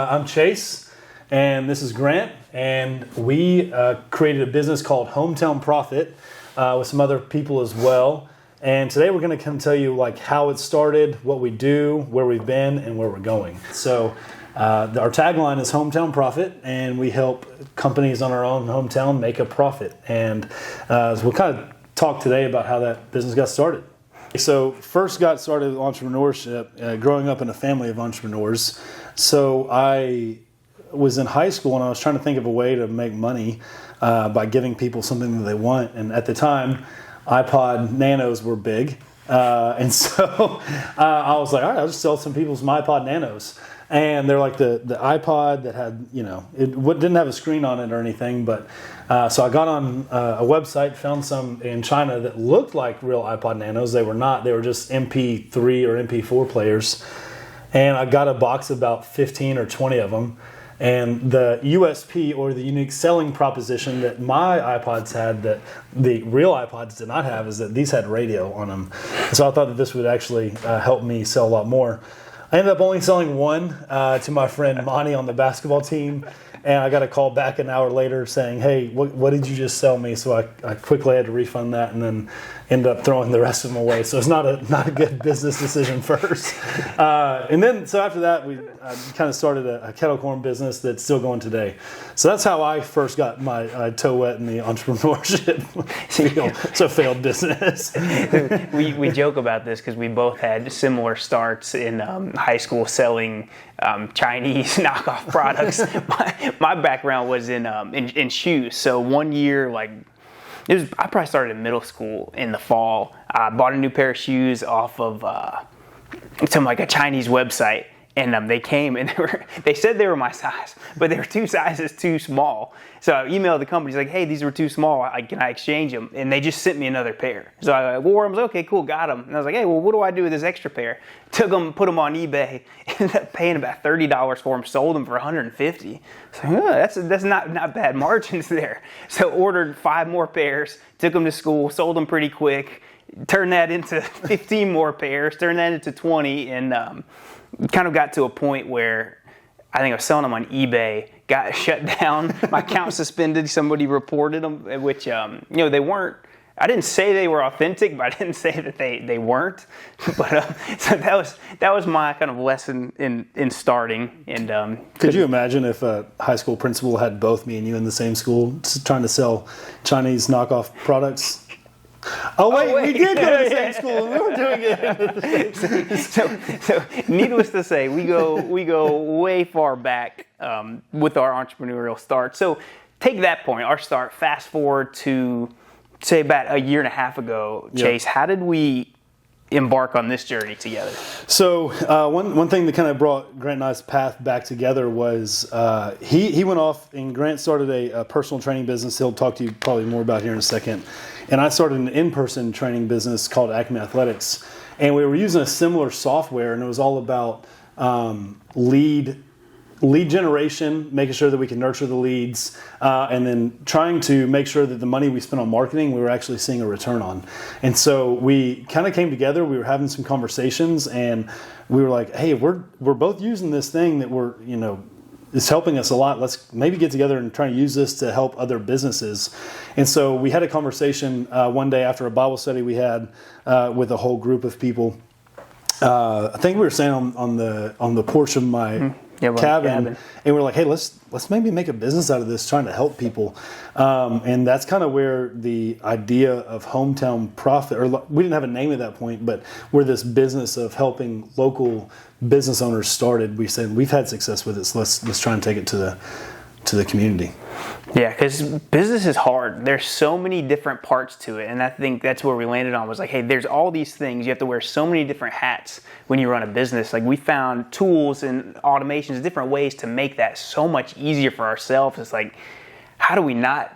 I'm Chase, and this is Grant, and we created a business called Hometown Profit with some other people as well. And today we're going to come tell you like how it started, what we do, where we've been, and where we're going. So our tagline is Hometown Profit, and we help companies on our own hometown make a profit. And so we'll kind of talk today about how that business got started. So first got started with entrepreneurship, growing up in a family of entrepreneurs. So I was in high school and I was trying to think of a way to make money by giving people something that they want. And at the time, iPod Nanos were big. And so I was like, all right, I'll just sell some people some iPod Nanos. And they're like the iPod that had, it didn't have a screen on it or anything. But so I got on a website, found some in China that looked like real iPod Nanos. They were not. They were just MP3 or MP4 players. And I got a box of about 15 or 20 of them. And the USP, or the unique selling proposition that my iPods had that the real iPods did not have, is that these had radio on them. So I thought that this would actually help me sell a lot more. I ended up only selling one to my friend Monty on the basketball team. And I got a call back an hour later saying, hey, what did you just sell me? So I quickly had to refund that and then ended up throwing the rest of them away. So it's not a good business decision first. And then, so after that, we kind of started a kettle corn business that's still going today. So that's how I first got my toe wet in the entrepreneurship field. It's a failed business. We joke about this because we both had similar starts in high school selling Chinese knockoff products. My background was in shoes. So one year, I probably started in middle school in the fall. I bought a new pair of shoes off of some a Chinese website, and they came and they said they were my size, but they were 2 sizes too small. So I emailed the company, like, hey, these were too small. Can I exchange them? And they just sent me another pair. So I wore them. Okay, cool, got them. And I was like, hey, well, what do I do with this extra pair? Took them, put them on eBay, ended up paying about $30 for them, sold them for $150. So that's not bad margins there. So ordered 5 more pairs, took them to school, sold them pretty quick, turned that into 15 more pairs, turned that into 20, and kind of got to a point where I think I was selling them on eBay, got shut down, my account suspended, somebody reported them, which, they weren't, I didn't say they were authentic, but I didn't say that they weren't. But so that was my kind of lesson in starting. And could you imagine if a high school principal had both me and you in the same school trying to sell Chinese knockoff products? Oh wait, we did go to the same school and we were doing it. So needless to say, we go way far back with our entrepreneurial start. So take that point, our start, fast forward to say about a year and a half ago, Chase. Yep. How did we embark on this journey together? So one thing that kind of brought Grant and I's path back together was he went off and Grant started a personal training business. He'll talk to you probably more about here in a second. And I started an in-person training business called Acme Athletics. And we were using a similar software, and it was all about lead generation, making sure that we can nurture the leads, and then trying to make sure that the money we spent on marketing, we were actually seeing a return on. And so we kind of came together, we were having some conversations, and we were like, hey, we're both using this thing that is helping us a lot. Let's maybe get together and try to use this to help other businesses. And so we had a conversation one day after a Bible study we had with a whole group of people. I think we were saying on the porch of my cabin, and we're like, hey, let's maybe make a business out of this, trying to help people. And that's kind of where the idea of Hometown Profit, or we didn't have a name at that point, but where this business of helping local business owners started. We said we've had success with it, so let's try and take it to the community. Yeah, because business is hard. There's so many different parts to it, and I think that's where we landed on, was like, hey, there's all these things. You have to wear so many different hats when you run a business. Like, we found tools and automations, different ways to make that so much easier for ourselves. It's like, how do we not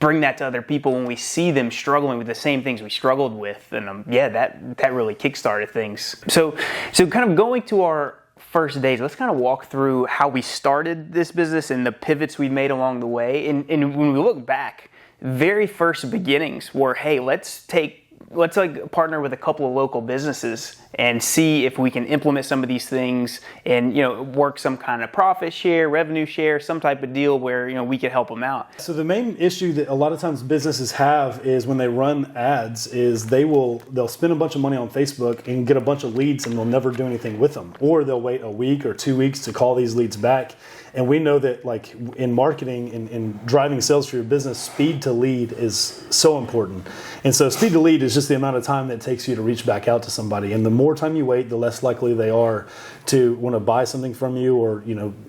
bring that to other people when we see them struggling with the same things we struggled with? And that really kickstarted things. So kind of going to our first days, let's kind of walk through how we started this business and the pivots we made along the way. And when we look back, very first beginnings were, hey, let's take let's like partner with a couple of local businesses and see if we can implement some of these things and, work some kind of profit share, revenue share, some type of deal where, we can help them out. So the main issue that a lot of times businesses have is when they run ads is they'll spend a bunch of money on Facebook and get a bunch of leads and they'll never do anything with them. Or they'll wait a week or 2 weeks to call these leads back. And we know that like in marketing and driving sales for your business, speed to lead is so important. And so speed to lead is just the amount of time that it takes you to reach back out to somebody. And the more time you wait, the less likely they are to want to buy something from you or,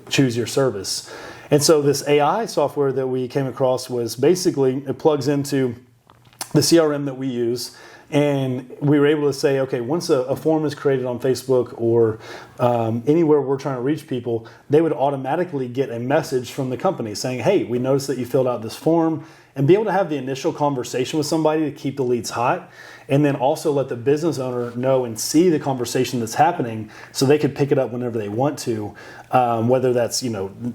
choose your service. And so this AI software that we came across was basically, it plugs into the CRM that we use. And we were able to say, okay, once a form is created on Facebook or anywhere we're trying to reach people, they would automatically get a message from the company saying, hey, we noticed that you filled out this form, and be able to have the initial conversation with somebody to keep the leads hot, and then also let the business owner know and see the conversation that's happening so they could pick it up whenever they want to, whether that's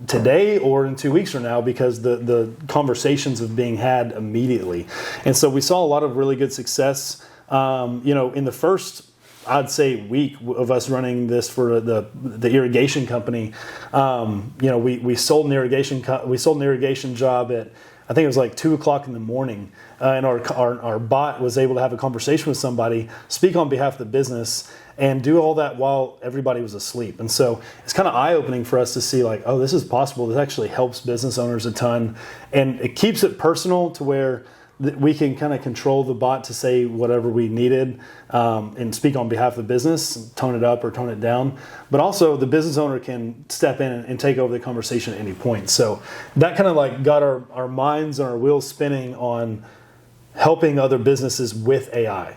today or in 2 weeks from now, because the conversations are being had immediately. And so we saw a lot of really good success in the first, I'd say, week of us running this for the irrigation company. We sold an irrigation job at, I think it was like 2:00 in the morning, and our bot was able to have a conversation with somebody, speak on behalf of the business, and do all that while everybody was asleep. And so it's kind of eye-opening for us to see like, oh, this is possible. This actually helps business owners a ton, and it keeps it personal to where we can kind of control the bot to say whatever we needed and speak on behalf of the business, tone it up or tone it down. But also the business owner can step in and take over the conversation at any point. So that kind of like got our minds and our wheels spinning on helping other businesses with AI.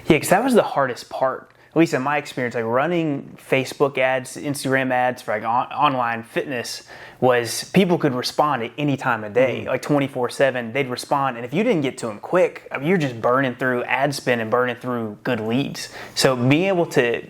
Yeah, because that was the hardest part. At least in my experience, like running Facebook ads, Instagram ads for like online fitness, was people could respond at any time of day, like 24/7. They'd respond, and if you didn't get to them quick, you're just burning through ad spend and burning through good leads. So being able to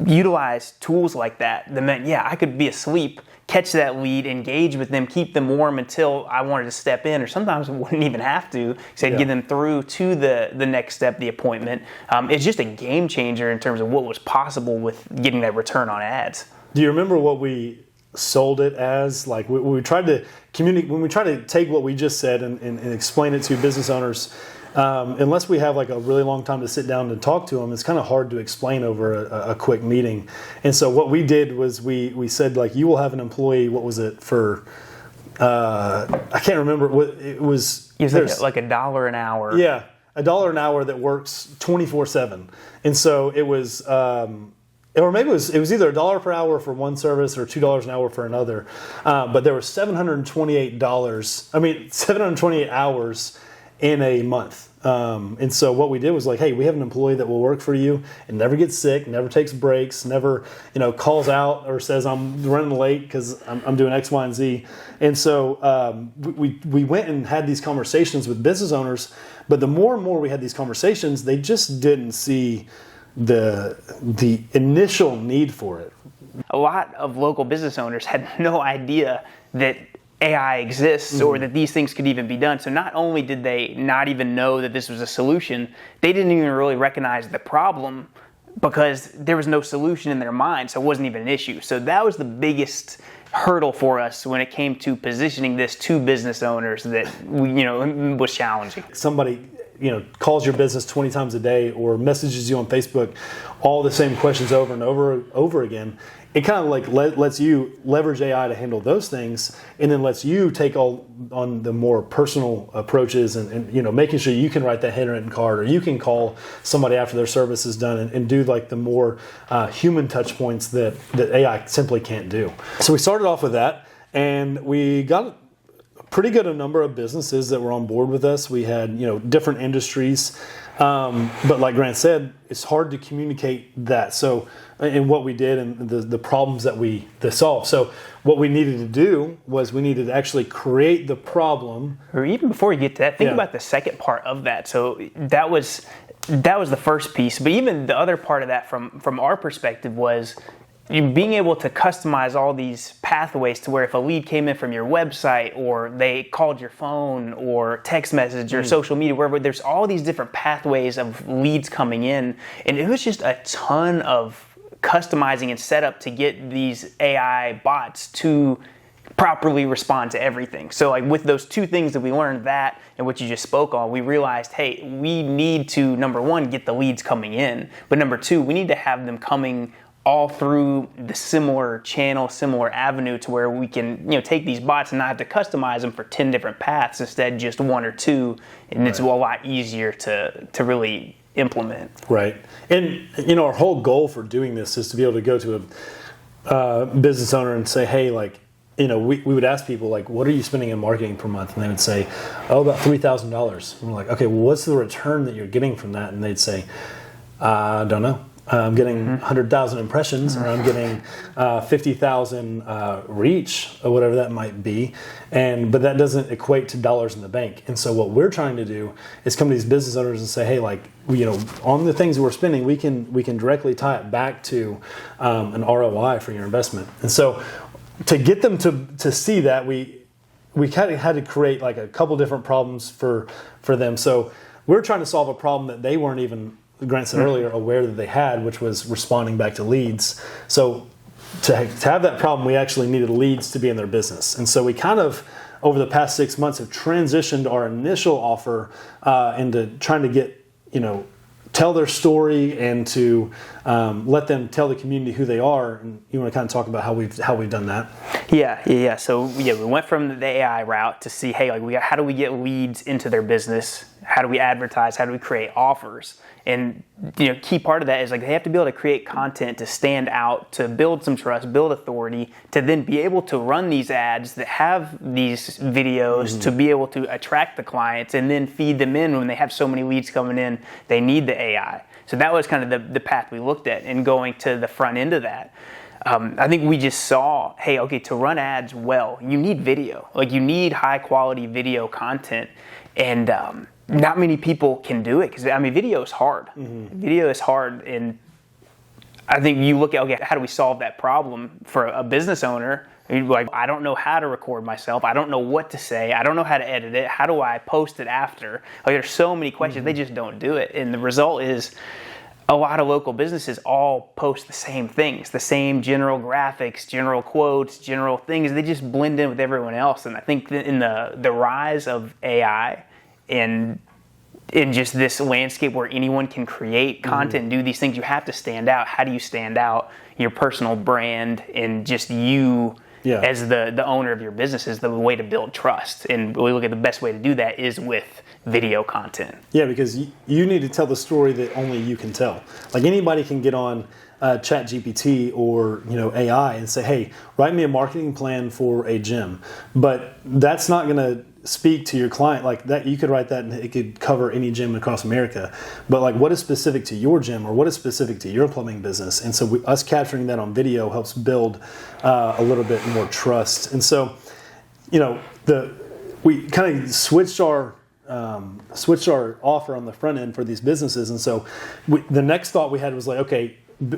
utilize tools like that meant, I could be asleep, catch that lead, engage with them, keep them warm until I wanted to step in, or sometimes I wouldn't even have to, because I'd get them through to the next step, the appointment. It's just a game changer in terms of what was possible with getting that return on ads. Do you remember what we sold it as? Like we tried to communicate, when we try to take what we just said and explain it to business owners, unless we have like a really long time to sit down and talk to them, it's kind of hard to explain over a quick meeting. And so what we did was we said, like, you will have an employee, what was it for, I can't remember what it was. It was like $1 an hour. Yeah, $1 an hour that works 24/7. And so it was, or maybe it was either $1 per hour for one service or $2 an hour for another. But there was $728 hours in a month. And so what we did was like, hey, we have an employee that will work for you and never gets sick, never takes breaks, never, calls out or says I'm running late because I'm doing X, Y, and Z. And so we went and had these conversations with business owners, but the more and more we had these conversations, they just didn't see the initial need for it. A lot of local business owners had no idea that AI exists or that these things could even be done. So not only did they not even know that this was a solution, they didn't even really recognize the problem because there was no solution in their mind, so it wasn't even an issue. So that was the biggest hurdle for us when it came to positioning this to business owners that was challenging. Somebody calls your business 20 times a day or messages you on Facebook all the same questions over and over again. It kind of like lets you leverage AI to handle those things, and then lets you take on the more personal approaches and making sure you can write that handwritten card, or you can call somebody after their service is done and do like the more human touch points that AI simply can't do. So we started off with that, and we got pretty good a number of businesses that were on board with us. We had different industries, but like Grant said, it's hard to communicate that. So in what we did and the problems that we solved. So what we needed to do was we needed to actually create the problem. Or even before you get to that, think about the second part of that. So that was the first piece, but even the other part of that from our perspective was being able to customize all these pathways to where if a lead came in from your website or they called your phone or text message or social media, wherever, there's all these different pathways of leads coming in. And it was just a ton of customizing and setup to get these AI bots to properly respond to everything. So like with those two things that we learned, that and what you just spoke on, we realized, hey, we need to, number one, get the leads coming in. But number two, we need to have them coming all through the similar channel, similar avenue to where we can, take these bots and not have to customize them for 10 different paths, instead just one or two, and it's a lot easier to really implement. Right. And, our whole goal for doing this is to be able to go to a business owner and say, hey, like, we would ask people, like, what are you spending in marketing per month? And they would say, oh, about $3,000. And we're like, okay, well, what's the return that you're getting from that? And they'd say, I don't know. I'm getting 100,000 impressions, or I'm getting 50,000 reach, or whatever that might be. But that doesn't equate to dollars in the bank. And so what we're trying to do is come to these business owners and say, hey, like, on the things that we're spending, we can directly tie it back to an ROI for your investment. And so to get them to see that, we kind of had to create like a couple different problems for them. So we're trying to solve a problem that they weren't even, Grant said earlier, aware that they had, which was responding back to leads. So to have that problem, we actually needed leads to be in their business. And so we kind of, over the past 6 months, have transitioned our initial offer into trying to get, tell their story and to let them tell the community who they are. And you want to kind of talk about how we've done that? Yeah. So we went from the AI route to see, hey, like how do we get leads into their business? How do we advertise? How do we create offers? And key part of that is like they have to be able to create content to stand out, to build some trust, build authority, to then be able to run these ads that have these videos to be able to attract the clients and then feed them in when they have so many leads coming in. They need the AI. So that was kind of the path we looked at, and going to the front end of that. I think we just saw, hey, okay, to run ads well, you need video. Like you need high quality video content, and not many people can do it because video is hard. Video is hard, and I think you look at, okay, how do we solve that problem for a business owner? Like, I don't know how to record myself. I don't know what to say. I don't know how to edit it. How do I post it after? Like, there's so many questions. They just don't do it, and the result is a lot of local businesses all post the same things, the same general graphics, general quotes, general things. They just blend in with everyone else. And I think that in the rise of AI and in just this landscape where anyone can create content and do these things, you have to stand out. How do you stand out? Your personal brand and just you as the owner of your business is the way to build trust. And we look at the best way to do that is with video content. Yeah, because you need to tell the story that only you can tell. Like anybody can get on ChatGPT or AI and say, hey, write me a marketing plan for a gym. But that's not going to speak to your client like that. You could write that and it could cover any gym across America. But like, what is specific to your gym or what is specific to your plumbing business? And so us capturing that on video helps build a little bit more trust. And so, we kind of switched our offer on the front end for these businesses. And so the next thought we had was like, okay,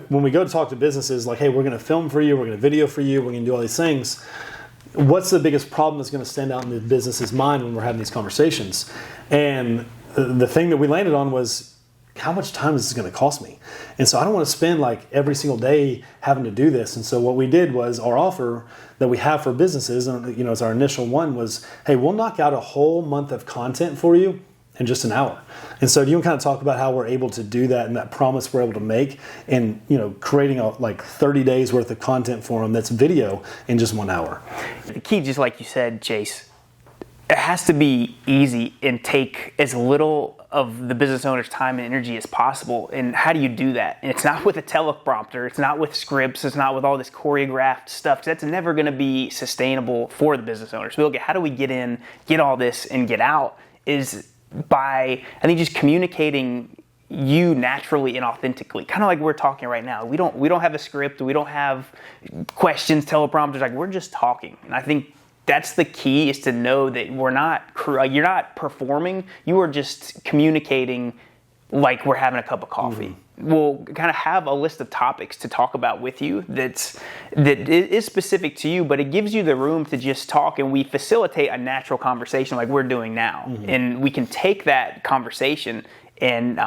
when we go to talk to businesses, like, hey, we're going to film for you, we're going to video for you, we're going to do all these things. What's the biggest problem that's going to stand out in the business's mind when we're having these conversations? And the thing that we landed on was, how much time is this going to cost me? And so I don't want to spend like every single day having to do this. And so what we did was our offer that we have for businesses, and as our initial one was, hey, we'll knock out a whole month of content for you in just an hour. And so do you want to kind of talk about how we're able to do that and that promise we're able to make and, creating like 30 days worth of content for them that's video in just 1 hour? The key, just like you said, Chase, it has to be easy and take as little of the business owner's time and energy as possible. And how do you do that? And it's not with a teleprompter. It's not with scripts. It's not with all this choreographed stuff. That's never going to be sustainable for the business owner. So we look at how do we get in, get all this, and get out is by, I think, just communicating you naturally and authentically, kind of like we're talking right now. We don't have a script. We don't have questions, teleprompters. Like, we're just talking. And I think that's the key, is to know that you're not performing. You are just communicating like we're having a cup of coffee. We'll kind of have a list of topics to talk about with you that is specific to you, but it gives you the room to just talk, and we facilitate a natural conversation like we're doing now. And we can take that conversation and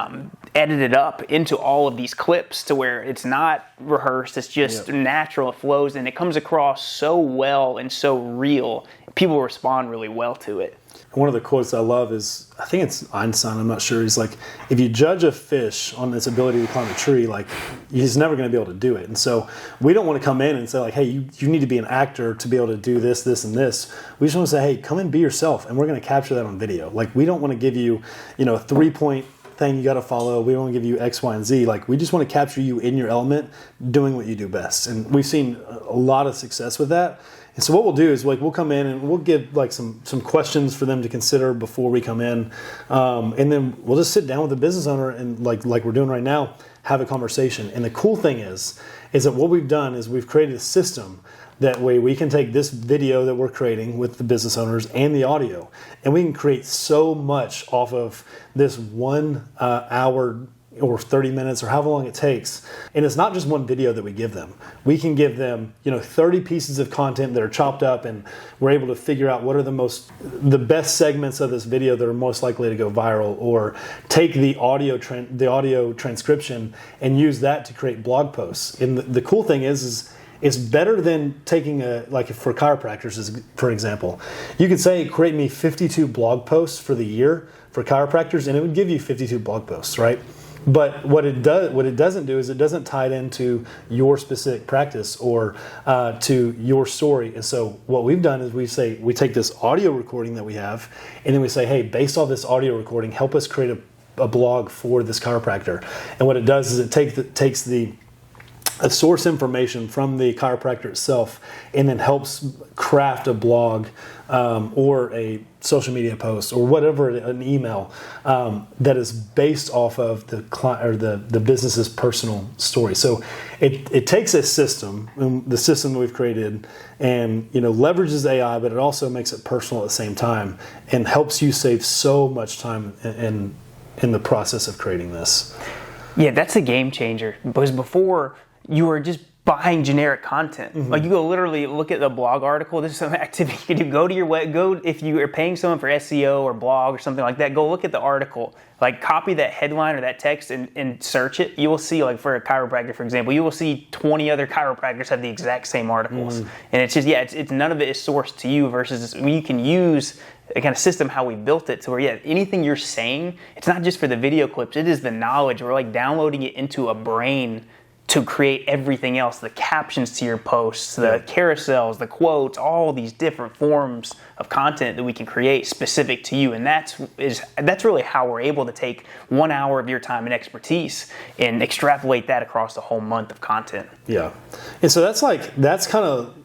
edit it up into all of these clips to where it's not rehearsed, it's just natural, it flows, and it comes across so well and so real. People respond really well to it. One of the quotes I love is, I think it's Einstein, I'm not sure. He's like, if you judge a fish on its ability to climb a tree, like, he's never going to be able to do it. And so we don't want to come in and say like, hey, you need to be an actor to be able to do this, this, and this. We just want to say, hey, come and be yourself, and we're going to capture that on video. Like, we don't want to give you, a 3-point thing you got to follow. We don't want to give you X, Y, and Z. Like, we just want to capture you in your element, doing what you do best. And we've seen a lot of success with that. And so what we'll do is like we'll come in and we'll give like some questions for them to consider before we come in, and then we'll just sit down with the business owner and like we're doing right now, have a conversation. And the cool thing is that what we've done is we've created a system that way we can take this video that we're creating with the business owners and the audio, and we can create so much off of this 1 hour or 30 minutes or however long it takes. And it's not just one video that we give them. We can give them, 30 pieces of content that are chopped up, and we're able to figure out what are the best segments of this video that are most likely to go viral, or take the audio transcription and use that to create blog posts. And the cool thing is it's better than taking for chiropractors, for example. You could say, create me 52 blog posts for the year for chiropractors, and it would give you 52 blog posts, right? But what it doesn't do is it doesn't tie it into your specific practice or to your story. And so what we've done is we take this audio recording that we have, and then we say, hey, based off this audio recording, help us create a blog for this chiropractor. And what it does is it takes the source information from the chiropractor itself, and then helps craft a blog or a social media post or whatever, an email that is based off of the business's personal story. So it takes a system, the system that we've created, and leverages AI, but it also makes it personal at the same time, and helps you save so much time in the process of creating this. Yeah, that's a game changer, because before you were just buying generic content. Like, you go literally look at the blog article. This is some activity you can do. Go to your web. Go, if you are paying someone for SEO or blog or something like that, go look at the article. Like, copy that headline or that text and search it. You will see, like, for a chiropractor, for example, you will see 20 other chiropractors have the exact same articles. And it's just, it's none of it is sourced to you, versus you can use a kind of system how we built it to where, anything you're saying, it's not just for the video clips, it is the knowledge. We're like downloading it into a brain to create everything else, the captions to your posts, the carousels, the quotes, all these different forms of content that we can create specific to you. And that's really how we're able to take 1 hour of your time and expertise and extrapolate that across the whole month of content. Yeah. And so that's kind of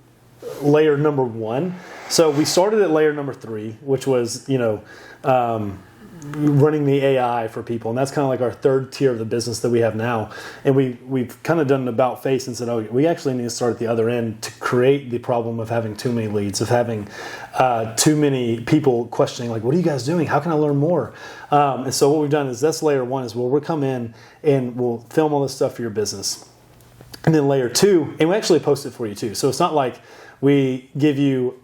layer number 1. So we started at layer number 3, which was, running the AI for people, and that's kind of like our third tier of the business that we have now. And we've kind of done an about face and said, oh, we actually need to start at the other end to create the problem of having too many leads, of having too many people questioning, like, what are you guys doing? How can I learn more? And so what we've done is, that's layer 1, is we'll come in and we'll film all this stuff for your business. And then layer 2, and we actually post it for you too. So it's not like we give you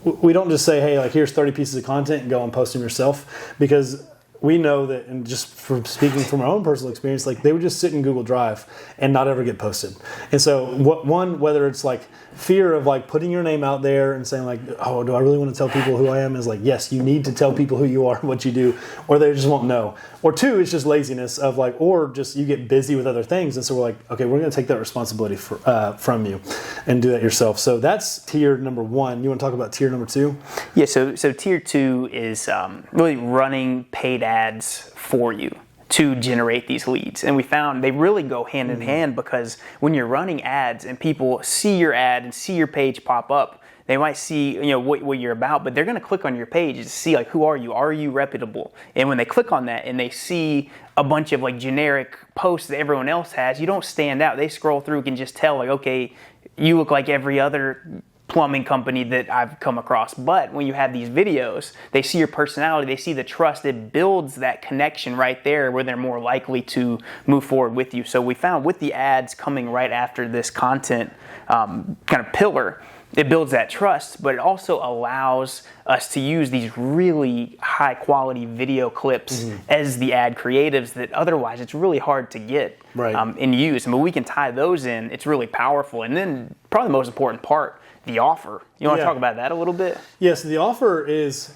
we don't just say, hey, like, here's 30 pieces of content and go and post them yourself, because we know that, and just from speaking from our own personal experience, like, they would just sit in Google Drive and not ever get posted. And so whether it's like fear of like putting your name out there and saying like, oh, do I really want to tell people who I am? Is like, yes, you need to tell people who you are, what you do, or they just won't know. Or 2, it's just laziness of like, or just you get busy with other things. And so we're like, okay, we're going to take that responsibility from you and do that yourself. So that's tier number 1. You want to talk about tier number 2? Yeah. So tier 2 is really running paid ads for you to generate these leads. And we found they really go hand in hand, because when you're running ads and people see your ad and see your page pop up, they might see what you're about, but they're going to click on your page to see like, who are you? Are you reputable? And when they click on that and they see a bunch of like generic posts that everyone else has, you don't stand out. They scroll through, can just tell like, okay, you look like every other plumbing company that I've come across. But when you have these videos, they see your personality, they see the trust, it builds that connection right there where they're more likely to move forward with you. So we found with the ads coming right after this content kind of pillar, it builds that trust, but it also allows us to use these really high quality video clips as the ad creatives that otherwise it's really hard to get and use. But we can tie those in, it's really powerful. And then probably the most important part, the offer. You want to talk about that a little bit? Yes, the offer is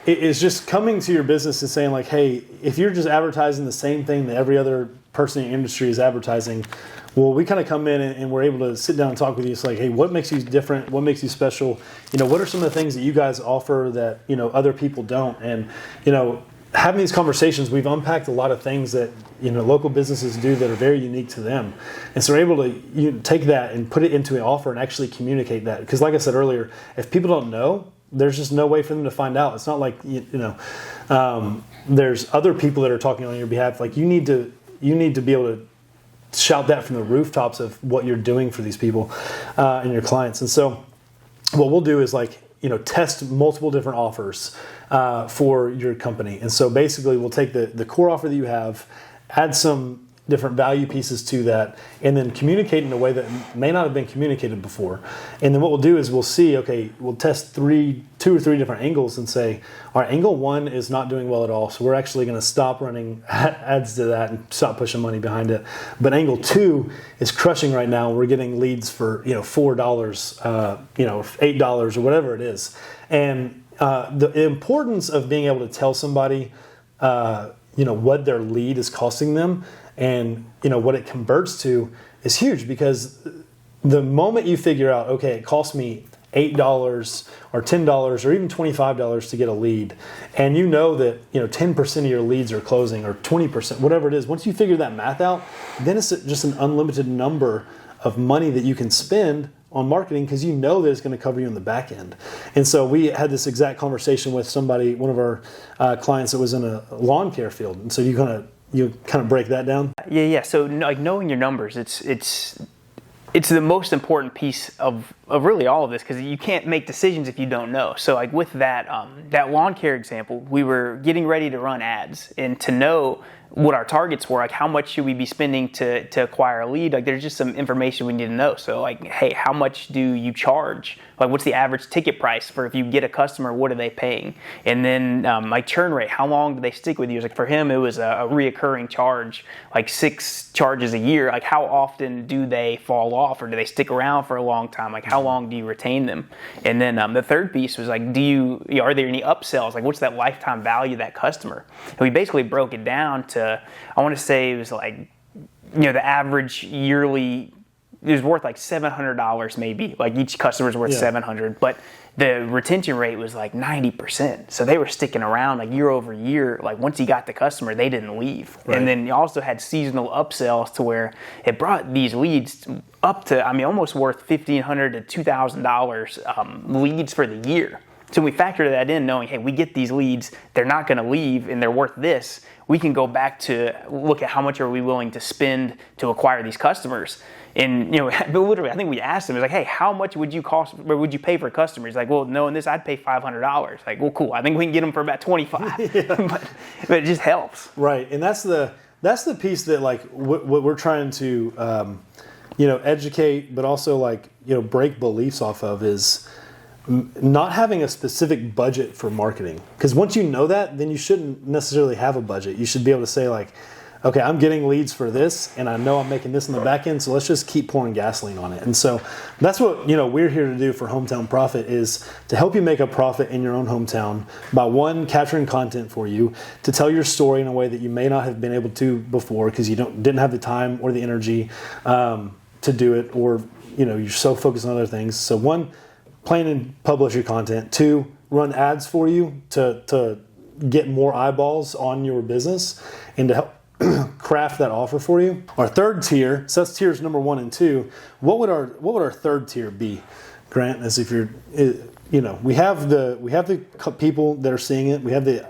just coming to your business and saying like, hey, if you're just advertising the same thing that every other person in the industry is advertising, well, we kind of come in and we're able to sit down and talk with you. It's like, hey, what makes you different? What makes you special? What are some of the things that you guys offer that, other people don't? And, having these conversations, we've unpacked a lot of things that, local businesses do that are very unique to them. And so we're able to take that and put it into an offer and actually communicate that. Because like I said earlier, if people don't know, there's just no way for them to find out. It's not like, there's other people that are talking on your behalf. Like you need to be able to shout that from the rooftops of what you're doing for these people and your clients. And so what we'll do is test multiple different offers for your company. And so basically we'll take the core offer that you have, add some different value pieces to that, and then communicate in a way that may not have been communicated before. And then what we'll do is we'll see, okay, we'll test 2 or 3 different angles and say, all right, angle 1 is not doing well at all, so we're actually going to stop running ads to that and stop pushing money behind it. But angle 2 is crushing right now. We're getting leads for $4, $8 or whatever it is. And the importance of being able to tell somebody, what their lead is costing them and what it converts to is huge, because the moment you figure out, okay, it costs me $8 or $10 or even $25 to get a lead, and that 10% of your leads are closing or 20%, whatever it is, once you figure that math out, then it's just an unlimited number of money that you can spend on marketing, because that it's going to cover you in the back end. And so we had this exact conversation with one of our clients that was in a lawn care field. And so you kind of break that down? Yeah. So knowing your numbers, it's the most important piece of really all of this, because you can't make decisions if you don't know. So with that lawn care example, we were getting ready to run ads, and to know what our targets were, how much should we be spending to acquire a lead? There's just some information we need to know. So hey, how much do you charge? What's the average ticket price for if you get a customer? What are they paying? And then churn rate, how long do they stick with you? For him, it was a reoccurring charge, 6 charges a year. How often do they fall off, or do they stick around for a long time? How long do you retain them? And then the third piece was are there any upsells? What's that lifetime value of that customer? And we basically broke it down to, I want to say it was the average yearly, it was worth $700 maybe. Each customer's worth $700, but the retention rate was 90%. So they were sticking around year over year. Once you got the customer, they didn't leave. Right. And then you also had seasonal upsells to where it brought these leads up to, almost worth $1,500 to $2,000 leads for the year. So we factor that in, knowing, hey, we get these leads, they're not going to leave, and they're worth this. We can go back to look at how much are we willing to spend to acquire these customers. And literally, I think we asked him, hey, how much would you cost, or would you pay for a customer? He's like, well, knowing this, I'd pay $500. Well, cool. I think we can get them for about $25. but it just helps. Right, and that's the piece that what we're trying to educate, but also break beliefs off of is not having a specific budget for marketing. Because once you know that, then you shouldn't necessarily have a budget. You should be able to say okay, I'm getting leads for this, and I know I'm making this in the back end, so let's just keep pouring gasoline on it. And so that's what we're here to do for Hometown Profit, is to help you make a profit in your own hometown by, one, capturing content for you to tell your story in a way that you may not have been able to before because you didn't have the time or the energy to do it, or you're so focused on other things. So one, plan and publish your content. 2, run ads for you to get more eyeballs on your business and to help craft that offer for you. Our third tier, so that's tiers number 1 and 2. What would our third tier be, Grant? As if you're, we have the people that are seeing it. We have the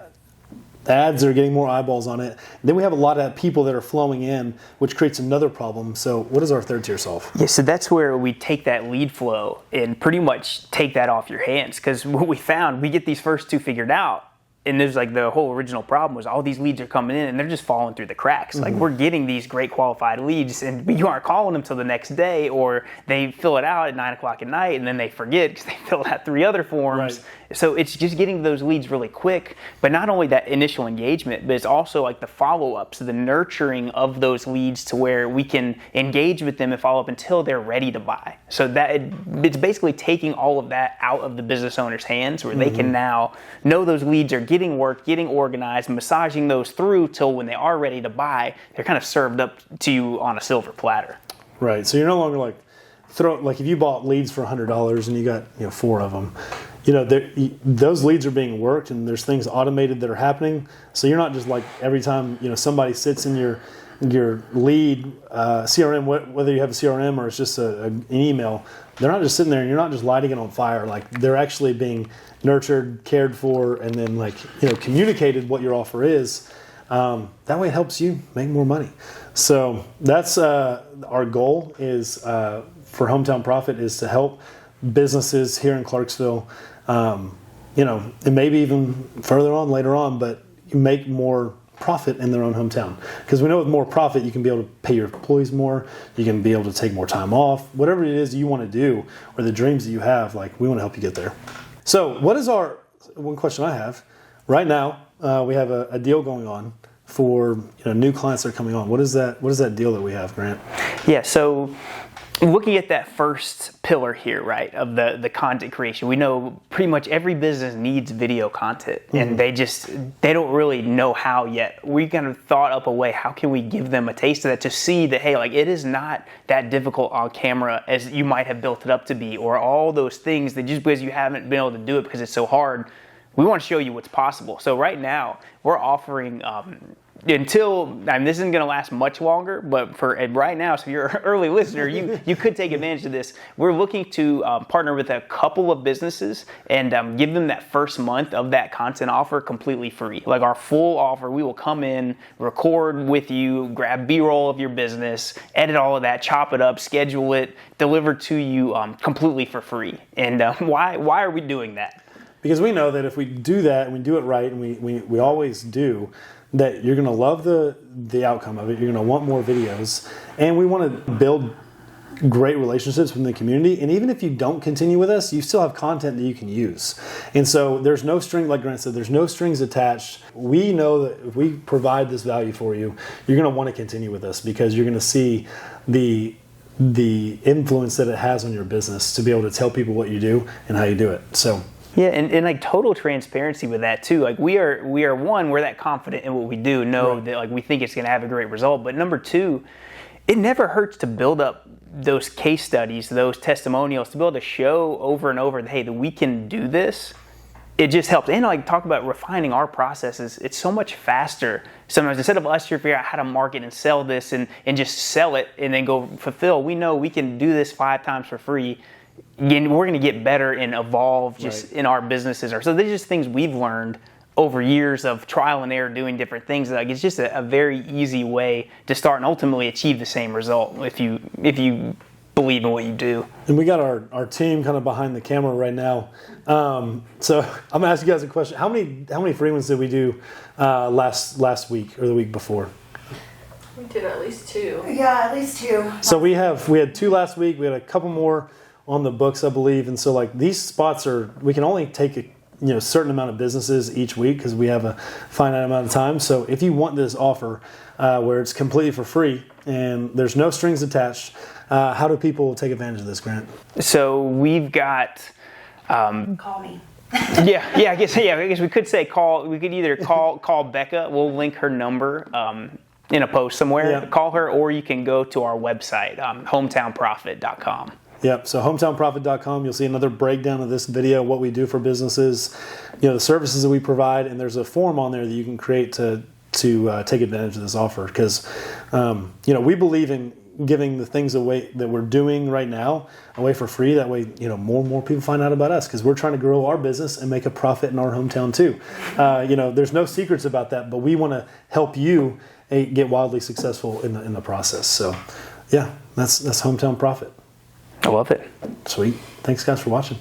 ads that are getting more eyeballs on it. Then we have a lot of people that are flowing in, which creates another problem. So what does our third tier solve? Yeah, so that's where we take that lead flow and pretty much take that off your hands. Because what we found, we get these first two figured out, and there's like the whole original problem was all these leads are coming in and they're just falling through the cracks. Like we're getting these great qualified leads and you aren't calling them till the next day, or they fill it out at 9 o'clock at night and then they forget because they filled out 3 other forms. Right. So it's just getting those leads really quick, but not only that initial engagement, but it's also like the follow-ups, the nurturing of those leads to where we can engage with them and follow up until they're ready to buy. So that it's basically taking all of that out of the business owner's hands where they can now know those leads are getting work, getting organized, massaging those through till when they are ready to buy, they're kind of served up to you on a silver platter. Right. So you're no longer like if you bought leads for $100 and you got 4 of them, those leads are being worked and there's things automated that are happening. So you're not just like every time somebody sits in your lead CRM, whether you have a CRM or it's just an email, they're not just sitting there and you're not just lighting it on fire. Like they're actually being nurtured, cared for, and then communicated what your offer is. That way it helps you make more money. So that's our goal is for Hometown Profit is to help businesses here in Clarksville, and maybe even further on later on, but make more profit in their own hometown. Because we know with more profit, you can be able to pay your employees more, you can be able to take more time off, whatever it is you want to do or the dreams that you have, we want to help you get there. So what is one question I have right now, we have a deal going on for new clients that are coming on. What is that deal that we have, Grant? Yeah, so looking at that first pillar here, right, of the content creation, we know pretty much every business needs video content, and they don't really know how yet. We kind of thought up a way, how can we give them a taste of that to see that, hey, it is not that difficult on camera as you might have built it up to be, or all those things that just because you haven't been able to do it because it's so hard, we want to show you what's possible. So right now, we're offering this isn't going to last much longer, but for right now, so you're an early listener, you could take advantage of this. We're looking to partner with a couple of businesses and give them that first month of that content offer completely free. Like our full offer, we will come in, record with you, grab B-roll of your business, edit all of that, chop it up, schedule it, deliver to you completely for free. And why are we doing that? Because we know that if we do that and we do it right, and we always do, that you're going to love the outcome of it. You're going to want more videos. And we want to build great relationships within the community. And even if you don't continue with us, you still have content that you can use. And so there's no string, like Grant said, there's no strings attached. We know that if we provide this value for you, you're going to want to continue with us because you're going to see the influence that it has on your business to be able to tell people what you do and how you do it. So yeah, and total transparency with that too. We're that confident in what we do, know that we think it's going to have a great result. But number 2, it never hurts to build up those case studies, those testimonials, to be able to show over and over that, hey, that we can do this. It just helps. And talk about refining our processes. It's so much faster. Sometimes instead of us here figure out how to market and sell this and just sell it and then go fulfill, we know we can do this 5 times for free. Again, we're going to get better and evolve just in our businesses. So there's just things we've learned over years of trial and error doing different things. It's just a very easy way to start and ultimately achieve the same result if you believe in what you do. And we got our team kind of behind the camera right now. So I'm going to ask you guys a question. How many free ones did we do last week or the week before? We did at least 2. Yeah, at least 2. So we had 2 last week. We had a couple more on the books, I believe. And so these spots we can only take a certain amount of businesses each week because we have a finite amount of time. So if you want this offer where it's completely for free and there's no strings attached, how do people take advantage of this, Grant? So we've got Call me. I guess we could say call. We could either call Becca. We'll link her number in a post somewhere. Yeah. Call her, or you can go to our website, hometownprofit.com. Yep. So hometownprofit.com, you'll see another breakdown of this video, what we do for businesses, the services that we provide, and there's a form on there that you can create to take advantage of this offer. Because we believe in giving the things away that we're doing right now away for free. That way, more and more people find out about us because we're trying to grow our business and make a profit in our hometown too. There's no secrets about that, but we want to help you get wildly successful in the process. So, yeah, that's Hometown Profit. I love it. Sweet. Thanks, guys, for watching.